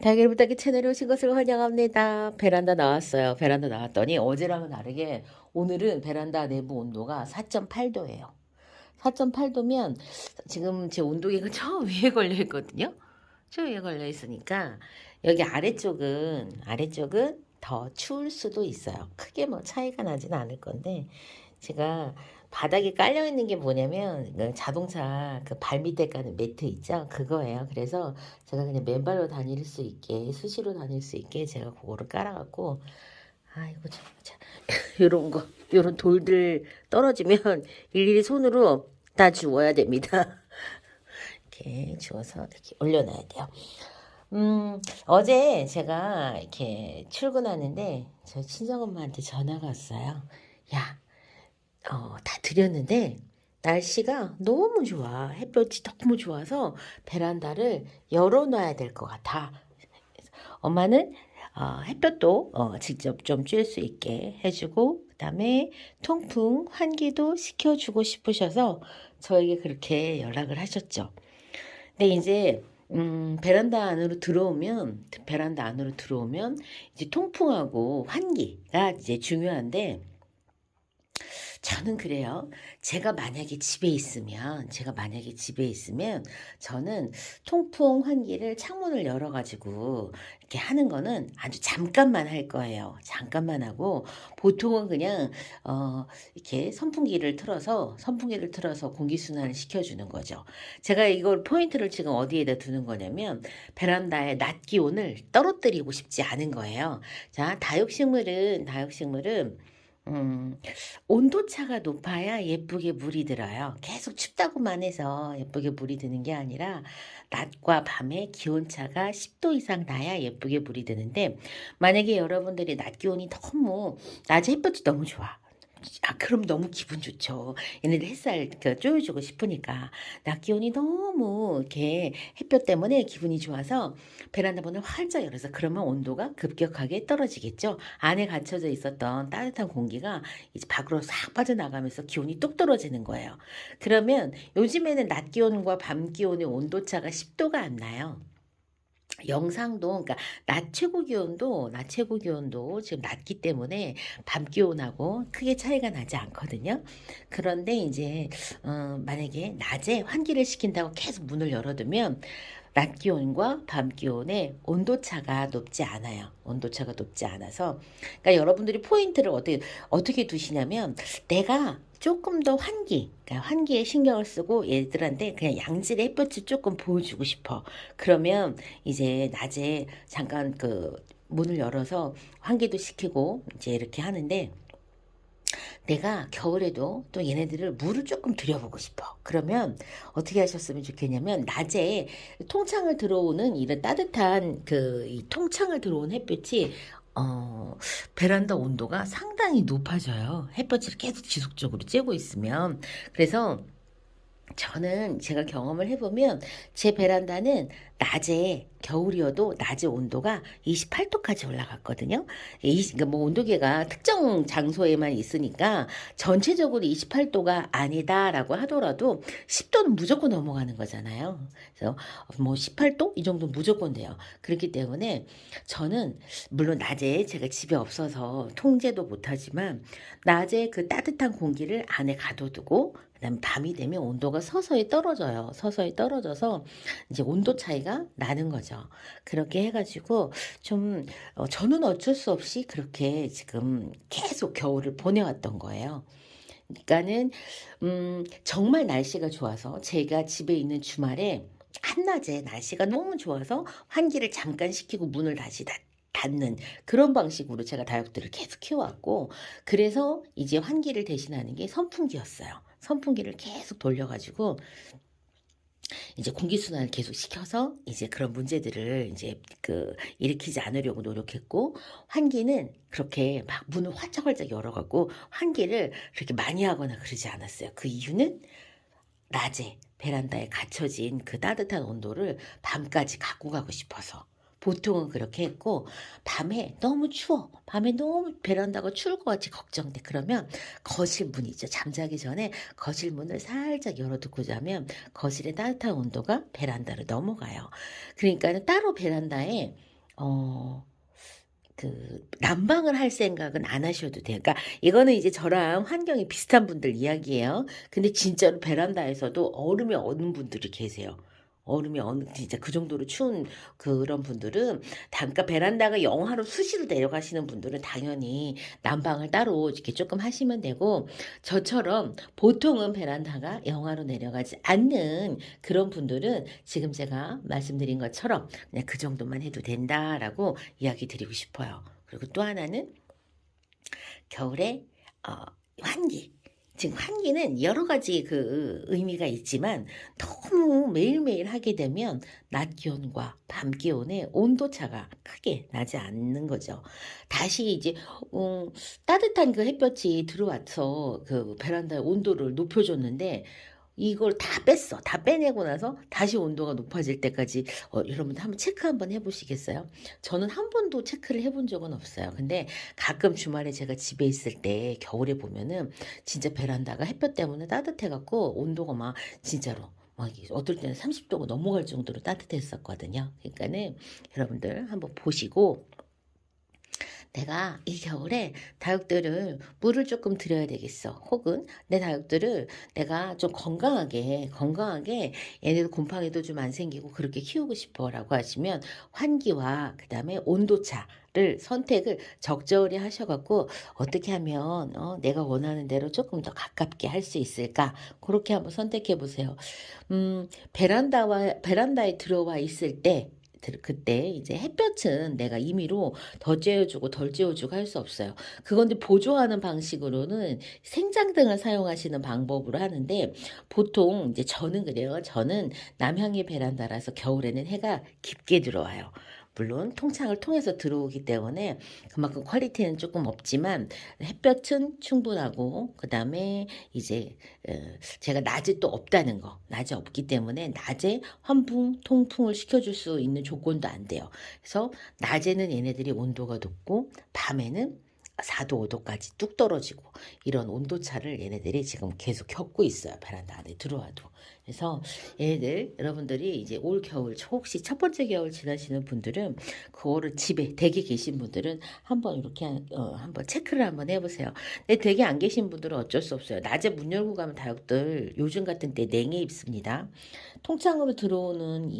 달걀 부탁기 채널에 오신 것을 환영합니다. 베란다 나왔어요. 베란다 나왔더니 어제랑은 다르게 오늘은 베란다 내부 온도가 4.8도예요. 4.8도면 지금 제 온도계가 저 위에 걸려 있거든요. 저 위에 걸려 있으니까 여기 아래쪽은 더 추울 수도 있어요. 크게 뭐 차이가 나진 않을 건데 제가 바닥에 깔려 있는 게 뭐냐면 그 자동차 그 발밑에 까는 매트 있죠? 그거예요. 그래서 제가 그냥 맨발로 다닐 수 있게 수시로 다닐 수 있게 제가 그거를 깔아갖고 아이고 참 요런 거 요런 돌들 떨어지면 일일이 손으로 다 주워야 됩니다. 이렇게 주워서 이렇게 올려놔야 돼요. 어제 제가 이렇게 출근하는데 저희 친정엄마한테 전화가 왔어요. 야, 다 드렸는데 날씨가 너무 좋아. 햇볕이 너무 좋아서 베란다를 열어놔야 될 것 같아. 엄마는 햇볕도 직접 좀 쬐 수 있게 해주고 그다음에 통풍 환기도 시켜주고 싶으셔서 저에게 그렇게 연락을 하셨죠. 근데 이제 베란다 안으로 들어오면 이제 통풍하고 환기가 이제 중요한데 저는 그래요. 제가 만약에 집에 있으면 저는 통풍 환기를 창문을 열어가지고 이렇게 하는 거는 아주 잠깐만 할 거예요. 잠깐만 하고 보통은 그냥 이렇게 선풍기를 틀어서 공기순환을 시켜주는 거죠. 제가 이걸 포인트를 지금 어디에다 두는 거냐면 베란다의 낮 기온을 떨어뜨리고 싶지 않은 거예요. 자, 다육식물은 온도차가 높아야 예쁘게 물이 들어요. 계속 춥다고만 해서 예쁘게 물이 드는 게 아니라 낮과 밤의 기온차가 10도 이상 나야 예쁘게 물이 드는데 만약에 여러분들이 낮 기온이 낮에 햇볕이 너무 좋아. 그럼 너무 기분 좋죠. 얘네들 햇살 쪼여주고 싶으니까. 낮 기온이 너무 이렇게 햇볕 때문에 기분이 좋아서 베란다 문을 활짝 열어서 그러면 온도가 급격하게 떨어지겠죠. 안에 갇혀져 있었던 따뜻한 공기가 이제 밖으로 싹 빠져나가면서 기온이 뚝 떨어지는 거예요. 그러면 요즘에는 낮 기온과 밤 기온의 온도차가 10도가 안 나요. 영상도 그러니까 낮 최고 기온도 지금 낮기 때문에 밤 기온하고 크게 차이가 나지 않거든요. 그런데 이제 만약에 낮에 환기를 시킨다고 계속 문을 열어두면 낮 기온과 밤 기온의 온도차가 높지 않아요. 온도차가 높지 않아서 그러니까 여러분들이 포인트를 어떻게 두시냐면 내가 조금 더 그러니까 환기에 신경을 쓰고 얘들한테 그냥 양질의 햇볕을 조금 보여주고 싶어. 그러면 이제 낮에 잠깐 그 문을 열어서 환기도 시키고 이제 이렇게 하는데 내가 겨울에도 또 얘네들을 물을 조금 들여보고 싶어. 그러면 어떻게 하셨으면 좋겠냐면 낮에 통창을 들어오는 이런 따뜻한 이 통창을 들어온 햇볕이 베란다 온도가 상당히 높아져요. 햇볕을 계속 지속적으로 쬐고 있으면. 그래서 저는 제가 경험을 해보면 제 베란다는 겨울이어도 낮에 온도가 28도까지 올라갔거든요. 그러니까 뭐 온도계가 특정 장소에만 있으니까 전체적으로 28도가 아니다라고 하더라도 10도는 무조건 넘어가는 거잖아요. 그래서 뭐 18도? 이 정도는 무조건 돼요. 그렇기 때문에 저는 물론 낮에 제가 집에 없어서 통제도 못하지만 낮에 그 따뜻한 공기를 안에 가둬두고 그다음 밤이 되면 온도가 서서히 떨어져요. 서서히 떨어져서 이제 온도 차이가 나는 거죠. 그렇게 해가지고 저는 어쩔 수 없이 그렇게 지금 계속 겨울을 보내왔던 거예요. 그러니까는 정말 날씨가 좋아서 제가 집에 있는 주말에 한낮에 날씨가 너무 좋아서 환기를 잠깐 시키고 문을 다시 닫는 그런 방식으로 제가 다육들을 계속 키워왔고 그래서 이제 환기를 대신하는 게 선풍기였어요. 선풍기를 계속 돌려가지고 이제 공기순환을 계속 시켜서 이제 그런 문제들을 이제 일으키지 않으려고 노력했고 환기는 그렇게 막 문을 활짝활짝 열어갖고 환기를 그렇게 많이 하거나 그러지 않았어요. 그 이유는 낮에 베란다에 갇혀진 그 따뜻한 온도를 밤까지 갖고 가고 싶어서 보통은 그렇게 했고 밤에 너무 추워. 밤에 너무 베란다가 추울 것 같이 걱정돼. 그러면 거실 문이죠. 잠자기 전에 거실 문을 살짝 열어두고 자면 거실의 따뜻한 온도가 베란다로 넘어가요. 그러니까 따로 베란다에 어 난방을 할 생각은 안 하셔도 돼요. 그러니까 이거는 이제 저랑 환경이 비슷한 분들 이야기예요. 근데 진짜로 베란다에서도 얼음이 어는 분들이 계세요. 얼음이 어는 진짜 그 정도로 추운 그런 분들은 그러니까 베란다가 영하로 수시로 내려가시는 분들은 당연히 난방을 따로 이렇게 조금 하시면 되고, 저처럼 보통은 베란다가 영하로 내려가지 않는 그런 분들은 지금 제가 말씀드린 것처럼 그냥 그 정도만 해도 된다라고 이야기 드리고 싶어요. 그리고 또 하나는 겨울에 어 환기. 지금 환기는 여러 가지 그 의미가 있지만 너무 매일매일 하게 되면 낮 기온과 밤 기온의 온도 차가 크게 나지 않는 거죠. 다시 이제 어 따뜻한 그 햇볕이 들어와서 그 베란다의 온도를 높여 줬는데 이걸 다 뺐어. 다 빼내고 나서 다시 온도가 높아질 때까지 여러분들 한번 체크 한번 해 보시겠어요? 저는 한 번도 체크를 해본 적은 없어요. 근데 가끔 주말에 제가 집에 있을 때 겨울에 보면은 진짜 베란다가 햇볕 때문에 따뜻해 갖고 온도가 막 진짜로 막 이게 어떨 때는 30 도가 넘어갈 정도로 따뜻했었거든요. 그러니까는 여러분들 한번 보시고 '내가 이 겨울에 다육들을 물을 조금 드려야 되겠어.' 혹은 '내 다육들을 내가 좀 건강하게 얘네들 곰팡이도 좀 안 생기고 그렇게 키우고 싶어.'라고 하시면 환기와 그다음에 온도차를 선택을 적절히 하셔 갖고 '어떻게 하면 내가 원하는 대로 조금 더 가깝게 할 수 있을까?' 그렇게 한번 선택해 보세요. 베란다에 들어와 있을 때 그때 이제 햇볕은 내가 임의로 더 쬐어 주고 덜 쬐어 주고 할 수 없어요. 그건데 보조하는 방식으로는 생장등을 사용하시는 방법으로 하는데, 보통 이제 저는 그래요. 저는 남향의 베란다라서 겨울에는 해가 깊게 들어와요. 물론 통창을 통해서 들어오기 때문에 그만큼 퀄리티는 조금 없지만 햇볕은 충분하고, 그다음에 이제 어 제가 낮에 또 없다는 거, 낮에 없기 때문에 낮에 환풍, 통풍을 시켜줄 수 있는 조건도 안 돼요. 그래서 낮에는 얘네들이 온도가 높고 밤에는 4도 5 도까지 뚝 떨어지고, 이런 온도차를 얘네들이 지금 계속 겪고 있어요, 베란다 안에 들어와도. 그래서 얘네들 여러분들이 이제 올 겨울 혹시 첫 번째 겨울 지나시는 분들은 그거를 집에 댁에 계신 분들은 한번 이렇게 한번 체크를 한번 해 보세요. 근데 댁에 안 계신 분들은 어쩔 수 없어요. 낮에 문 열고 가면 다육들 요즘 같은 때 냉해 입습니다. 통창으로 들어오는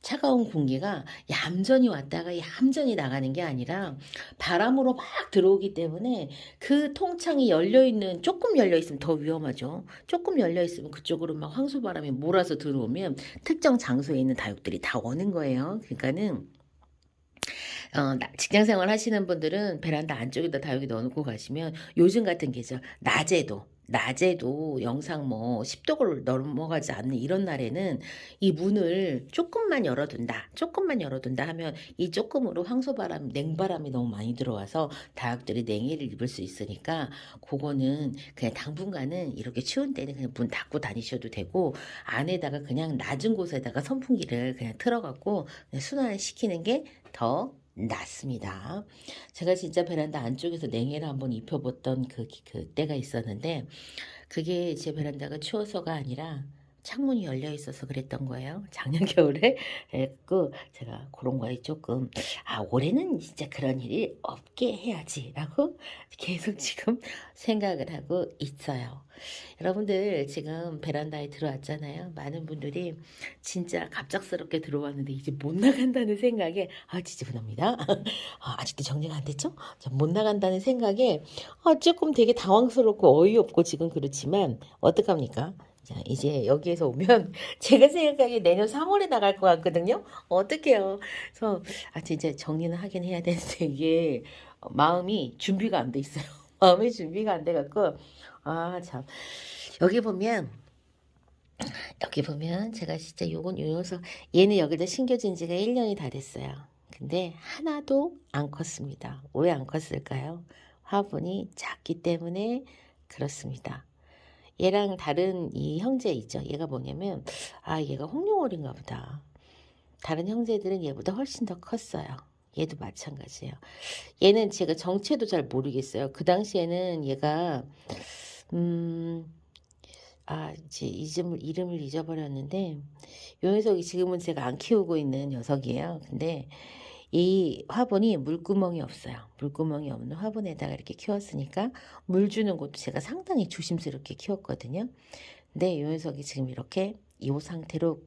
차가운 공기가 얌전히 왔다가 얌전히 나가는 게 아니라 바람으로 막 들어오기 때문에 그 통창이 열려 있는, 조금 열려 있으면 더 위험하죠. 조금 열려 있으면 그쪽으로 막 황소바람이 몰아서 들어오면 특정 장소에 있는 다육들이 다 오는 거예요. 그러니까는 직장 생활 하시는 분들은 베란다 안쪽에다 다육이 넣어 놓고 가시면, 요즘 같은 계절 낮에도 영상 뭐 10 도를 넘어가지 않는 이런 날에는 이 문을 조금만 열어둔다 하면 이 조금으로 황소바람, 냉바람이 너무 많이 들어와서 다육들이 냉해를 입을 수 있으니까, 그거는 그냥 당분간은 이렇게 추운 때는 그냥 문 닫고 다니셔도 되고, 안에다가 그냥 낮은 곳에다가 선풍기를 그냥 틀어 갖고 그냥 순환을 시키는 게더 낫습니다. 제가 진짜 베란다 안쪽에서 냉해를 한번 입혀 봤던 그때가 있었는데, 그게 제 베란다가 추워서가 아니라 창문이 열려 있어서 그랬던 거예요. 작년 겨울에. 그래 갖고 제가 그런 거에 조금 '아 올해는 진짜 그런 일이 없게 해야지.'라고 계속 지금 생각을 하고 있어요. 여러분들 지금 베란다에 들어왔잖아요. 많은 분들이 진짜 갑작스럽게 들어왔는데 이제 못 나간다는 생각에 지지분합니다. 아직도 정리가 안 됐죠? 못 나간다는 생각에 조금 되게 당황스럽고 어이없고 지금 그렇지만 어떡합니까? 자, 이제 여기에서 오면 제가 생각하기에 내년 3 월에 나갈 것 같거든요. 어떡해요. 그래서 진짜 정리는 하긴 해야 되는데 이게 마음이 준비가 안 돼 있어요. 마음의 준비가 안 돼 갖고 참. 여기 보면 제가 진짜 요건 요 녀석, 얘는 여기다 심겨진 지가 1 년이 다 됐어요. 근데 하나도 안 컸습니다. 왜 안 컸을까요? 화분이 작기 때문에 그렇습니다. 얘랑 다른 이 형제 있죠. 얘가 뭐냐면 얘가 홍룡어리인가 보다. 다른 형제들은 얘보다 훨씬 더 컸어요. 얘도 마찬가지예요. 얘는 제가 정체도 잘 모르겠어요. 그 당시에는 얘가 음 이제 이름을 잊어버렸는데 요 녀석이 지금은 제가 안 키우고 있는 녀석이에요. 근데 이 화분이 물구멍이 없어요. 물구멍이 없는 화분에다가 이렇게 키웠으니까 물 주는 것도 제가 상당히 조심스럽게 키웠거든요. 근데 요 녀석이 지금 이렇게 이 상태로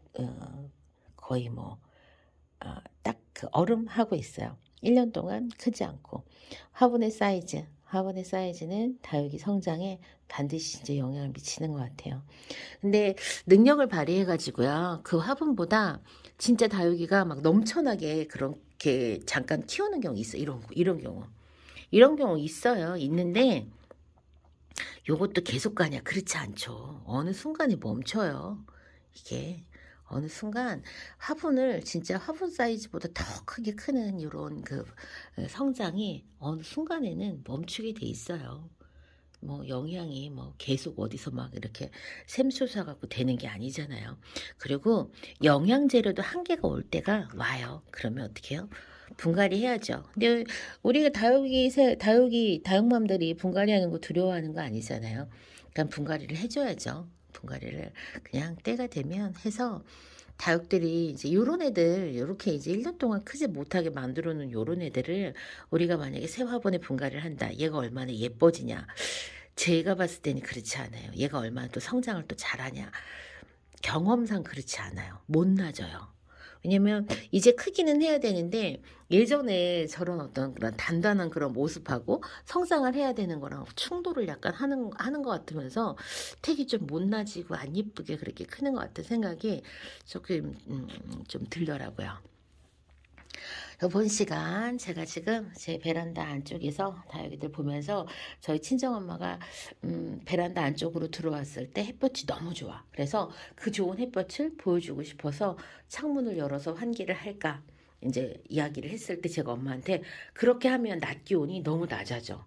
거의 뭐 딱 그 얼음하고 있어요. 1년 동안 크지 않고. 화분의 사이즈는 다육이 성장에 반드시 이제 영향을 미치는 것 같아요. 근데 능력을 발휘해 가지고요. 그 화분보다 진짜 다육이가 막 넘쳐나게 그렇게 잠깐 키우는 경우 있어요. 이런 경우. 이런 경우 있어요. 있는데 요것도 계속 가냐? 그렇지 않죠. 어느 순간에 멈춰요. 이게 어느 순간 화분을 진짜 화분 사이즈보다 더 크게 크는 요런 성장이 어느 순간에는 멈추게 돼 있어요. 뭐 영양이 뭐 계속 어디서 막 이렇게 샘솟아 갖고 되는 게 아니잖아요. 그리고 영양제로도 한계가 올 때가 와요. 그러면 어떻게 해요? 분갈이 해야죠. 근데 우리가 다육맘들이 분갈이하는 거 두려워하는 거 아니잖아요. 그러니까 분갈이를 해 줘야죠. 분갈이를 그냥 때가 되면 해서 다육들이 이제 요런 애들 요렇게 이제 1년 동안 크지 못하게 만들어 놓은 요런 애들을 우리가 만약에 새 화분에 분갈이를 한다. 얘가 얼마나 예뻐지냐. 제가 봤을 때는 그렇지 않아요. 얘가 얼마나 또 성장을 또 잘하냐. 경험상 그렇지 않아요. 못 나져요. 왜냐면 이제 크기는 해야 되는데 예전에 저런 어떤 그런 단단한 그런 모습하고 성장을 해야 되는 거랑 충돌을 약간 하는 것 같으면서 되게 좀 못나지고 안 예쁘게 그렇게 크는 것 같은 생각이 조금 좀 들더라고요. 이번 시간 제가 지금 제 베란다 안쪽에서 다육이들 보면서 저희 친정엄마가 베란다 안쪽으로 들어왔을 때 햇볕이 너무 좋아. 그래서 그 좋은 햇볕을 보여주고 싶어서 창문을 열어서 환기를 할까 이제 이야기를 했을 때 제가 엄마한테 그렇게 하면 낮 기온이 너무 낮아져.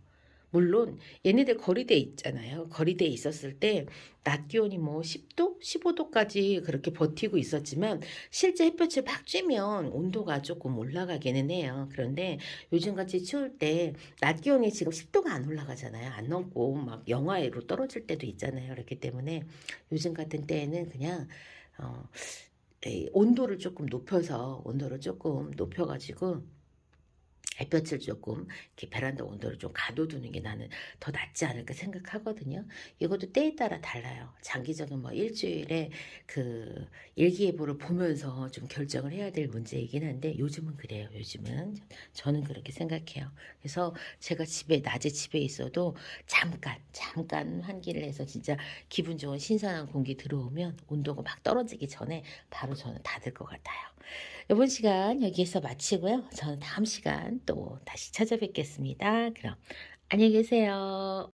물론 얘네들 거리대에 있잖아요. 거리대에 있었을 때 낮 기온이 뭐 10도, 15도까지 그렇게 버티고 있었지만 실제 햇볕을 막 쬐면 온도가 조금 올라가기는 해요. 그런데 요즘같이 추울 때 낮 기온이 지금 10도가 안 올라가잖아요. 안 넘고 막 영하로 떨어질 때도 있잖아요. 그렇기 때문에 요즘 같은 때에는 그냥 어, 온도를 조금 높여가지고 햇볕을 조금 이렇게 베란다 온도를 좀 가둬두는 게 나는 더 낫지 않을까 생각하거든요. 이것도 때에 따라 달라요. 장기적인 뭐 일주일에 그 일기예보를 보면서 좀 결정을 해야 될 문제이긴 한데 요즘은 그래요. 요즘은 저는 그렇게 생각해요. 그래서 제가 낮에 집에 있어도 잠깐 환기를 해서 진짜 기분 좋은 신선한 공기 들어오면 온도가 막 떨어지기 전에 바로 저는 닫을 것 같아요. 이번 시간 여기에서 마치고요. 저는 다음 시간 또 다시 찾아뵙겠습니다. 그럼 안녕히 계세요.